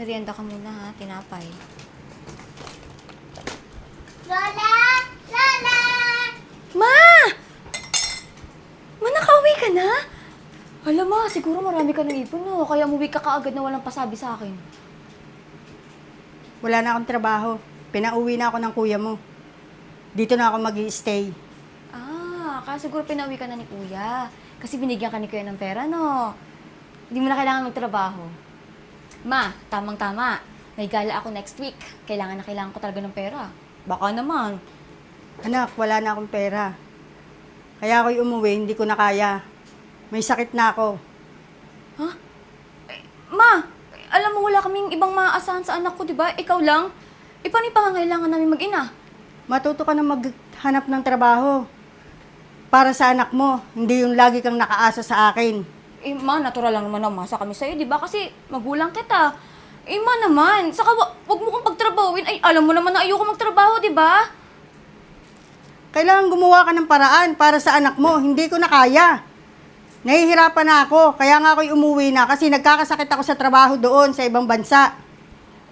merienda ka muna ha, tinapay. Lola! Lola! Ma! Ma, nakauwi ka na? Alam ma, siguro marami ka ng ipon no, kaya umuwi ka kaagad na walang pasabi sa akin. Wala na akong trabaho. Pinauwi na ako ng kuya mo. Dito na ako mag-i-stay. Kaya siguro pinauwi ka na ni kuya. Kasi binigyan ka ni kuya ng pera, no? Hindi mo na kailangan magtrabaho. Ma, tamang-tama. May gala ako next week. Kailangan ko talaga ng pera. Baka naman. Anak, wala na akong pera. Kaya ako'y umuwi, hindi ko na kaya. May sakit na ako. Ha? Ma, alam mo wala kaming ibang maaasahan sa anak ko, di ba? Ikaw lang. Paano yung pangangailangan namin mag-ina? Matuto ka na maghanap ng trabaho. Para sa anak mo, hindi yung lagi kang nakaasa sa akin. Ma, natural lang naman na umasa kami sa'yo, di ba? Kasi magulang kita. Ma naman, saka wag mo kong pagtrabawin. Ay, alam mo naman na ayoko magtrabaho, di ba? Kailangan gumawa ka ng paraan para sa anak mo. Hindi ko na kaya. Nahihirapan na ako. Kaya nga ako'y umuwi na kasi nagkakasakit ako sa trabaho doon sa ibang bansa.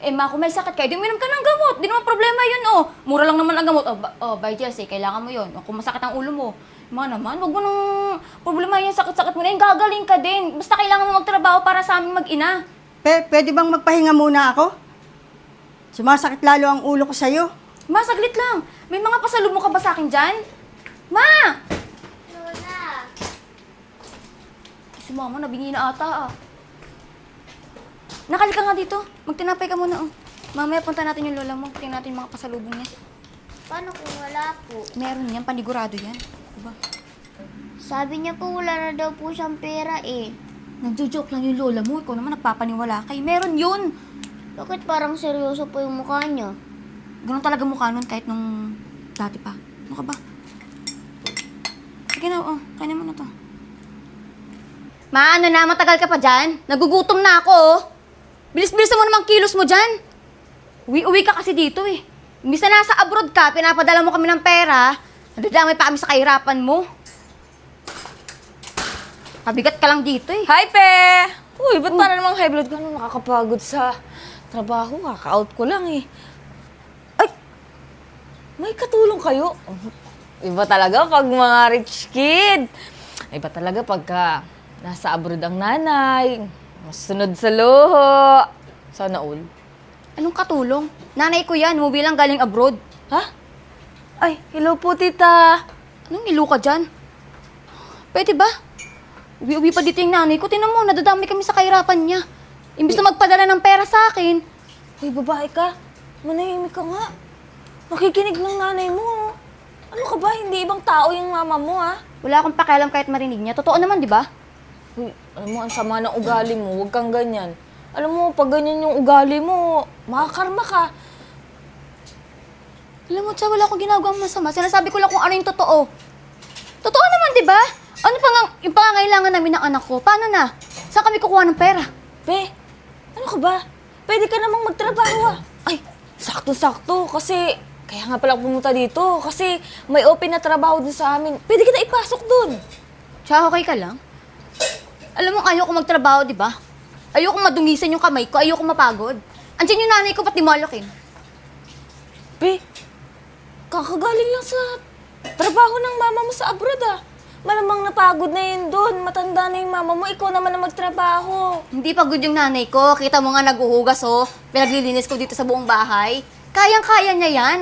Ma, kung may sakit ka, di uminom ka ng gamot. Di naman problema yun, oh. Mura lang naman ang gamot. By Jesse, kailangan mo yun. Kung masakit ang ulo mo. Ma naman, wag mo nang problema yan, sakit-sakit mo na yun. Gagaling ka din. Basta kailangan mo magtrabaho para sa aming mag-ina. Pwede bang magpahinga muna ako? Sumasakit lalo ang ulo ko sa'yo. Ma, saglit lang. May mga pasalubong ka ba sa akin dyan? Ma! Lola! Si mama, nabingi na ata, ah. Nakali ka nga dito. Magtinapay ka muna, oh. Mamaya punta natin yung lola mo. Tingnan natin yung mga pasalubong niya. Paano kung wala po? Meron yan, panigurado yan. Diba? Sabi niya po wala na daw po siyang pera eh. Nagjo-joke lang yung lola mo. Ikaw naman nagpapaniwala kay. Meron yun. Bakit parang seryoso po yung mukha niya? Ganun talaga mukha nun kahit nung dati pa. Ano ka ba? Sige na, oh. Kainin mo na to. Ma, ano na? Matagal ka pa dyan? Nagugutom na ako, oh. Bilis-bilisan mo namang kilos mo dyan. Uwi-uwi ka kasi dito, eh. Imbis na nasa abroad ka, pinapadala mo kami ng pera, nadadamay pa kami sa kahirapan mo. Kabigat ka lang dito, eh. Hi, Pe! Uy, ba't para namang high blood ka nung nakakapagod sa trabaho? Kaka-out ko lang eh. Ay! May katulong kayo? Iba talaga pag mga rich kid. Iba talaga pagka nasa abroad ang nanay, masunod sa luho. Sana all. Anong katulong? Nanay ko yan, umuwi lang galing abroad. Ha? Ay, hello po, tita. Anong ilo ka dyan? Pwede ba? Uwi-uwi pa dito yung nanay ko. Tingnan mo, nadadami kami sa kahirapan niya. Imbis na magpadala ng pera sa akin. Uy, babae ka. Manahimik ka nga. Nakikinig ng nanay mo. Ano ka ba? Hindi ibang tao yung mama mo, ha? Wala akong pakialam kahit marinig niya. Totoo naman, di ba? Uy, alam mo, ang sama ng ugali mo. Huwag kang ganyan. Alam mo, pag ganyan yung ugali mo, makakarma ka. Alam mo, Tsa, wala akong ginagawang masama. Sinasabi ko lang kung ano yung totoo. Totoo naman, di ba? Ano pa nga yung pangangailangan namin ng anak ko? Paano na? Saan kami kukuha ng pera? Be, ano ka ba? Pwede ka namang magtrabaho, ah. Ay, sakto-sakto. Kasi, kaya nga pala pumunta dito. Kasi may open na trabaho din sa amin. Pwede kita ipasok dun. Tsa, okay ka lang? Alam mo, ayoko magtrabaho, di ba? Ayoko madungisan yung kamay ko. Ayoko mapagod. Andiyan yung nanay ko, ba't di mo alokin? Be, kakagaling lang sa trabaho ng mama mo sa abroad, ah. Malamang napagod na yun doon. Matanda na yung mama mo. Ikaw naman ang magtrabaho. Hindi pagod yung nanay ko. Kita mo nga naghuhugas, oh. Pinaglilinis ko dito sa buong bahay. Kayang-kaya niya yan.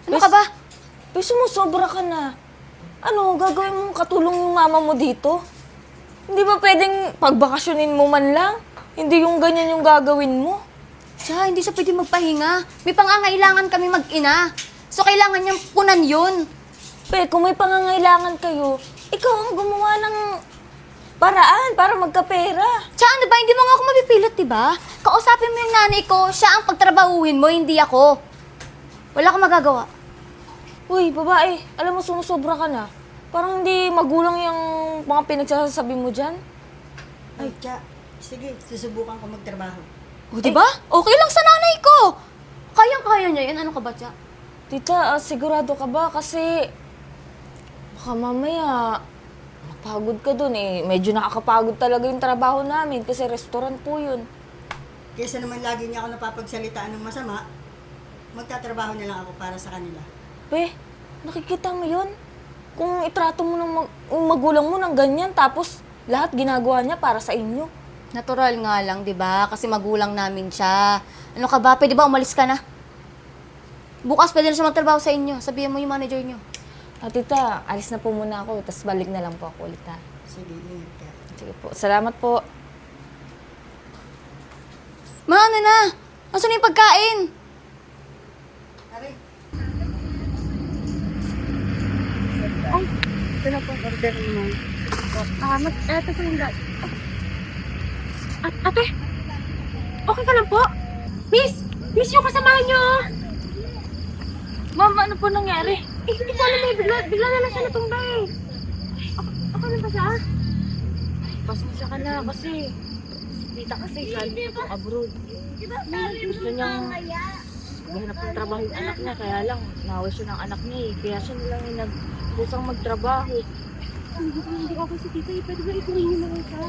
Ano ka ba? Be, sumusobra ka na. Ano, gagawin mong katulong yung mama mo dito? Hindi ba pwedeng pagbakasyonin mo man lang? Hindi yung ganyan yung gagawin mo. Tsa, hindi siya pwede magpahinga. May pangangailangan kami mag-ina. So, kailangan niyang punan yun. Pe, kung may pangangailangan kayo, ikaw ang gumawa ng paraan para magkapera. Tsa, ano ba? Hindi mo nga ako mapipilit, diba? Kausapin mo yung nanay ko, siya ang pagtrabahuhin mo, hindi ako. Wala akong magagawa. Uy, babae, alam mo sumusobra ka na. Parang hindi magulang yung mga pinagsasabi mo dyan. Ay, Tsa, sige, susubukan ko magtrabaho. O, diba? Okay lang sa nanay ko. Kayang-kaya niya yan. Ano ka ba, Tsa? Tita, sigurado ka ba? Kasi baka mamaya mapagod ka dun eh. Medyo nakakapagod talaga yung trabaho namin kasi restaurant po yun. Kaysa naman lagi niya ako napapagsalitaan ng masama, magtatrabaho na lang ako para sa kanila. Pe, nakikita mo yun? Kung itrato mo ng magulang mo ng ganyan, tapos lahat ginagawa niya para sa inyo. Natural nga lang, di ba? Kasi magulang namin siya. Ano ka ba? Pwede ba umalis ka na? Bukas pwede na siya magtrabaho sa inyo. Sabihin mo yung manager niyo. Tita, alis na po muna ako, tapos balik na lang po ako ulit ha. Sige, ingat ka. Sige po, salamat po. Ma, ano na? Nasaan na yung pagkain? Aray, Ito na po, order mo. Ito po yung Ate, okay ka lang po? Miss, yung kasamahan niyo. Ma'am, ano po nangyari? Hindi ko alam eh, bigla na lang siya natumbay. Ako na ba siya? Pasensya ka na kasi tita kasi galing niya pong abroad. Gusto niyang maghanap ng trabaho yung anak niya, kaya lang nawa siya ng anak niya eh. Kaya siya nilang nagpusang magtrabaho. Hindi ako si tita eh. Pwede ba ituloy niyo na lang siya?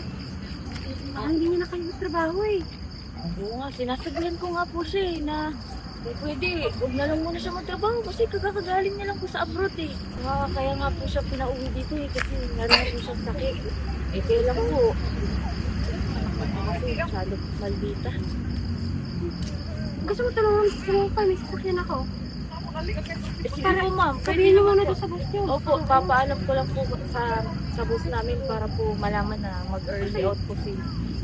Hindi niya na kayo magtrabaho eh. Oo nga, sinasabihan ko nga po siya eh na pwede, huwag na lang muna siya magtrabaho kasi kagagaling niya lang po sa abroad eh. Kaya nga po siya pinauwi dito eh kasi naroon po siya sakit. Eh kaya lang po, kasi masyado maldita. Gusto mo tulungan pa, may sasakyan ako. Eh sige po ma'am, pwede Sabihin niyo naman muna po. doon sa bus niyo. Opo, papaalam ko lang po sa boss namin para po malaman na mag-early out po si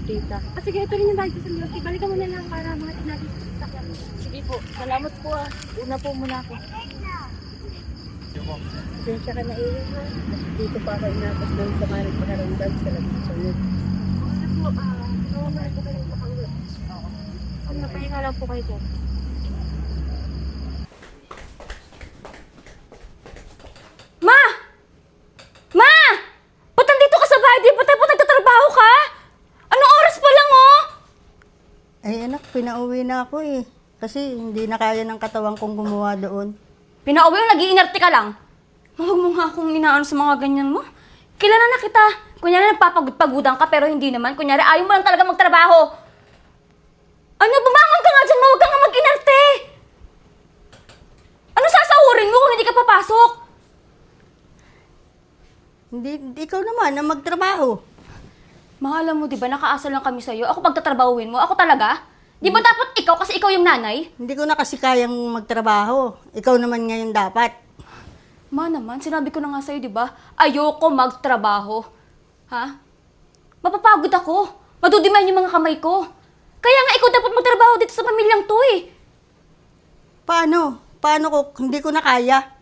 tita. Sige, ito rin yung bag ko sa milk. Balikan mo na lang para mga natin sa sasakyan. Sige po, salamat po ah. Una po muna ako. Pasensya ka na iyo ha. Dito pa ako inapos doon sa maring panaramdam sa labisunod. Ano po, nawaman po kayo makauwi. Napahinga lang po kayo dyan. Ma! Ma! Ba't nandito ka sa bahay? Di ba tayo nagtatrabaho ka? Anong oras pa lang, oh? ay anak, pinauwi na ako eh. Kasi hindi na kaya ng katawan kong gumawa doon. Pinauwi yung nag-iinerte ka lang. Huwag mo nga akong inaano sa mga ganyan mo. Kilala na kita. Kunyari nagpapagod-pagudan ka pero hindi naman. Kunyari ayaw mo lang talaga magtrabaho. Ano, bumangon ka nga dyan, huwag ka nga mag-inerte. Ano sasahurin mo kung hindi ka papasok? Hindi, ikaw naman na magtrabaho. Mahal mo, di ba, nakaasa lang kami sa'yo. Ako pagtatrabahuin mo, ako talaga? Di ba dapat ikaw kasi ikaw yung nanay? Hindi ko na kasi kayang magtrabaho. Ikaw naman ngayon dapat. Ma naman, sinabi ko na nga sa'yo, di ba? Ayoko magtrabaho. Ha? Mapapagod ako. Madudiman yung mga kamay ko. Kaya nga ikaw dapat magtrabaho dito sa pamilyang to eh. Paano? Paano ko, hindi ko na kaya?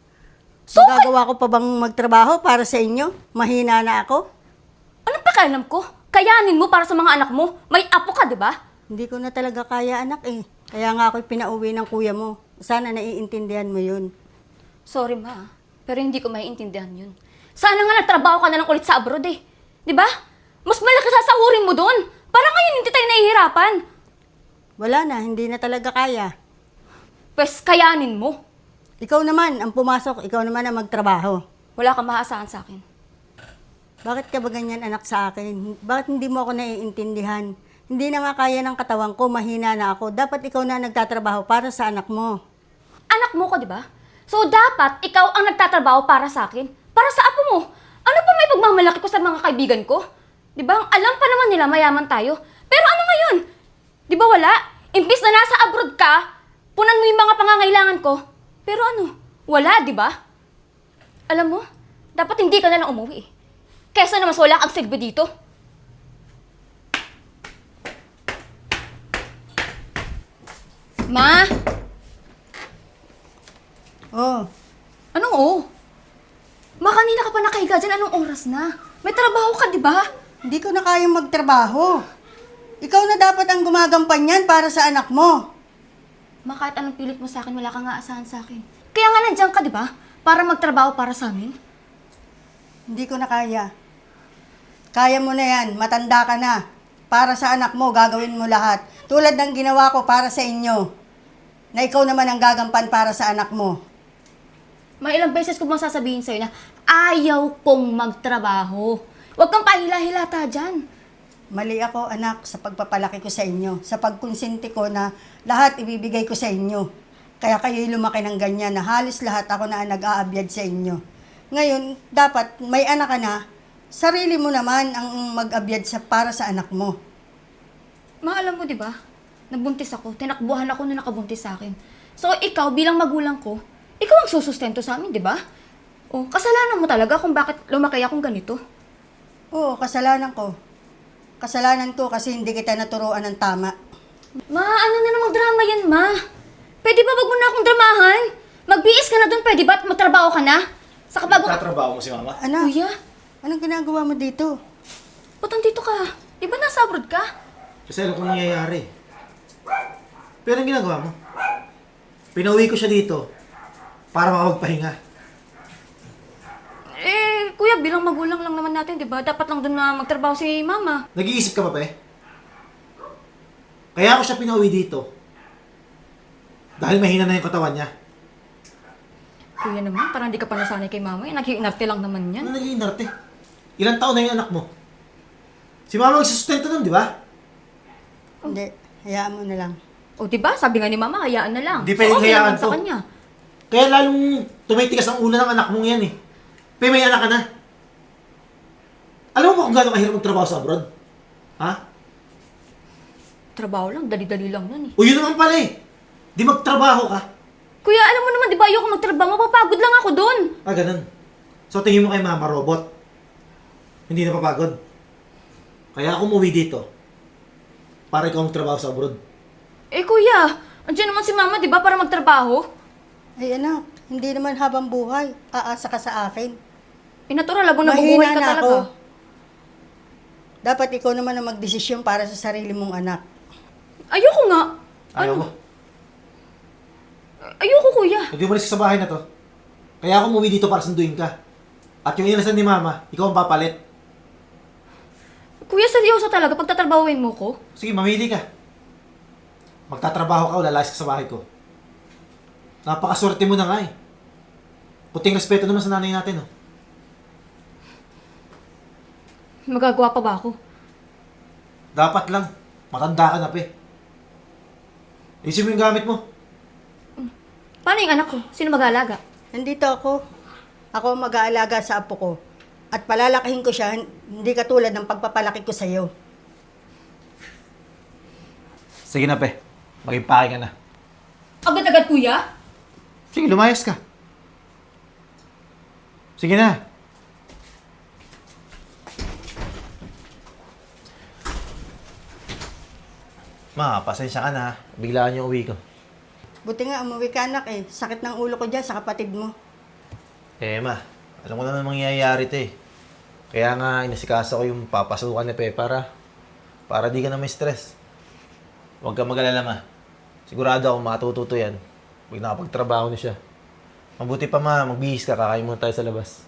So, Gagawa ko pa bang magtrabaho para sa inyo? Mahina na ako? anong pakialam ko? Kayanin mo para sa mga anak mo. May apo ka, di ba? Hindi ko na talaga kaya anak eh. Kaya nga ako'y pinauwi ng kuya mo. Sana naiintindihan mo yun. Sorry ma, pero hindi ko maiintindihan yun. Sana nga nagtrabaho ka na lang ulit sa abroad eh. Di ba? Mas malaki sasahurin mo doon. Para ngayon hindi tayo nahihirapan. Wala na, hindi na talaga kaya. Pwes kayanin mo. Ikaw naman ang pumasok, ikaw naman ang magtrabaho. Wala kang maasahan sa akin. Bakit ka ba ganyan anak sa akin? Bakit hindi mo ako naiintindihan? Hindi na nga kaya ng katawan ko, mahina na ako. Dapat ikaw na nagtatrabaho para sa anak mo. Anak mo ko, di ba? So dapat ikaw ang nagtatrabaho para sa akin. Para sa apo mo. Ano pa may pagmamalaki ko sa mga kaibigan ko? Di ba? Alam pa naman nila mayaman tayo. Pero ano ngayon? Di ba wala? Imbis na nasa abroad ka, punan mo yung mga pangangailangan ko. Pero ano? Wala, di ba? Alam mo, dapat hindi ka na lang umuwi. Kesa naman wala kang silbi dito. Ma? Oh, Anong oh? Ma, kanina ka pa nakahiga dyan. Anong oras na? May trabaho ka, di ba? hindi ko na kayang magtrabaho. Ikaw na dapat ang gumagampan yan para sa anak mo. Ma, kahit anong pilit mo sa akin, wala kang aasahan sa akin. Kaya nga nandiyan ka, di ba? Para magtrabaho para sa amin. Hindi ko na kaya. Kaya mo na yan, matanda ka na. Para sa anak mo, gagawin mo lahat. Tulad ng ginawa ko para sa inyo. Na ikaw naman ang gagampan para sa anak mo. May ilang beses ko bang sasabihin sa'yo na ayaw kong magtrabaho. Huwag kang pahila-hilata dyan. Mali ako, anak, sa pagpapalaki ko sa inyo. Sa pagkonsinti ko na lahat ibibigay ko sa inyo. Kaya kayo'y lumaki ng ganyan na halos lahat ako na nag-aabyad sa inyo. Ngayon, dapat may anak ka na, sarili mo naman ang mag-abyad para sa anak mo. Ma, alam mo, di ba? Nabuntis ako. Tinakbuhan ako na nakabuntis sa akin. So, ikaw bilang magulang ko, ikaw ang susustento sa amin, di ba? O, kasalanan mo talaga kung bakit lumaki akong ganito. Oo, kasalanan ko. Kasalanan ko kasi hindi kita naturuan ng tama. Ma, ano na namang drama yan, ma? Pwede ba wag mo na akong dramahan? Mag-BS ka na doon, pwede ba? At magtrabaho ka na? Sa bago ka... Tatrabaho mo si mama? Anak, Kuya, anong ginagawa mo dito? ba't nandito ka? Di ba nasa abroad ka? Kasi alam kong nangyayari. Pero anong ginagawa mo? Pinauwi ko siya dito para makapagpahinga. Eh, kuya, bilang magulang lang naman natin, di ba? Dapat lang doon na magtrabaho si mama. Nag-iisip ka pa, pe? Kaya ako siya pinauwi dito. Dahil mahina na yung katawan niya. Kuya naman, parang di ka pa nasanay kay mama. Nag-iinarte lang naman yan. Ano naging inarte? Ilang taon na yung anak mo? Si mama magsusustento nun, di ba? Hindi, hayaan mo na lang. O, di ba? Sabi nga ni mama, hayaan na lang. Hindi pwedeng okay hayaan naman sa to. kanya. Kaya lalong tumitigas ang ulo ng anak mong yan eh. Pe, may anak ka na. Alam mo ba kung gaano kahirap magtrabaho sa abroad? Ha? Trabaho lang, dali-dali lang nun eh. O yun naman pala eh. Di magtrabaho ka. Kuya, alam mo naman, di ba, ayoko magtrabaho. Mapapagod lang ako doon. Ah, ganun. So tingin mo kay mama, robot. Hindi napapagod. Kaya ako umuwi dito. Para ikaw magtrabaho sa abroad. Eh, kuya, andiyan naman si mama, di ba, para magtrabaho? Ay anak, hindi naman habang buhay, aasa ka sa akin. Natural, labang nabubuhay Mahina ka na talaga. ako. Dapat ikaw naman ang magdesisyon para sa sarili mong anak. Ayoko nga. Ayaw mo. Ayoko, kuya. Hindi umalis ka sa bahay na to. Kaya ako umuwi dito para sunduin ka. At yung inasan ni mama, ikaw ang papalit. Kuya, seryoso talaga, pagtatrabahuin mo ko? Sige, mamili ka. Magtatrabaho ka o lalayas ka sa bahay ko. Napakaswerte mo na nga eh. Puting respeto naman sa nanay natin, oh. Magagawa pa ba ako? Dapat lang. Matanda ka na, pe. Isin mo yung gamit mo. Paano yung anak ko? Sino mag-aalaga? Nandito ako. Ako ang mag-aalaga sa apo ko. At palalakihin ko siya, hindi katulad ng pagpapalaki ko sa'yo. Sige na, pe. Mag-impake ka na. Agad-agad, kuya? Sige, lumayas ka. Sige na. Ma, pasensya ka na. Biglaan yung uwi ko. Buti nga, umuwi ka anak eh. Sakit ng ulo ko dyan sa kapatid mo. Eh, ma. Alam ko naman mangyayari ito eh. Kaya nga, inasikaso ko yung papasukan ni Pe para di ka na may stress. Huwag ka mag-alala, ma. Sigurado ako matututo yan. Pag nakapagtrabaho na siya. Mabuti pa, ma. Magbihis ka. Kakain muna tayo sa labas.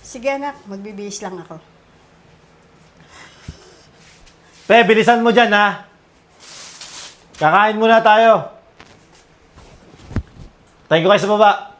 Sige anak, magbibihis lang ako. Pe, bilisan mo dyan, ha? Kakain muna tayo. Tayo ko kayo sa baba.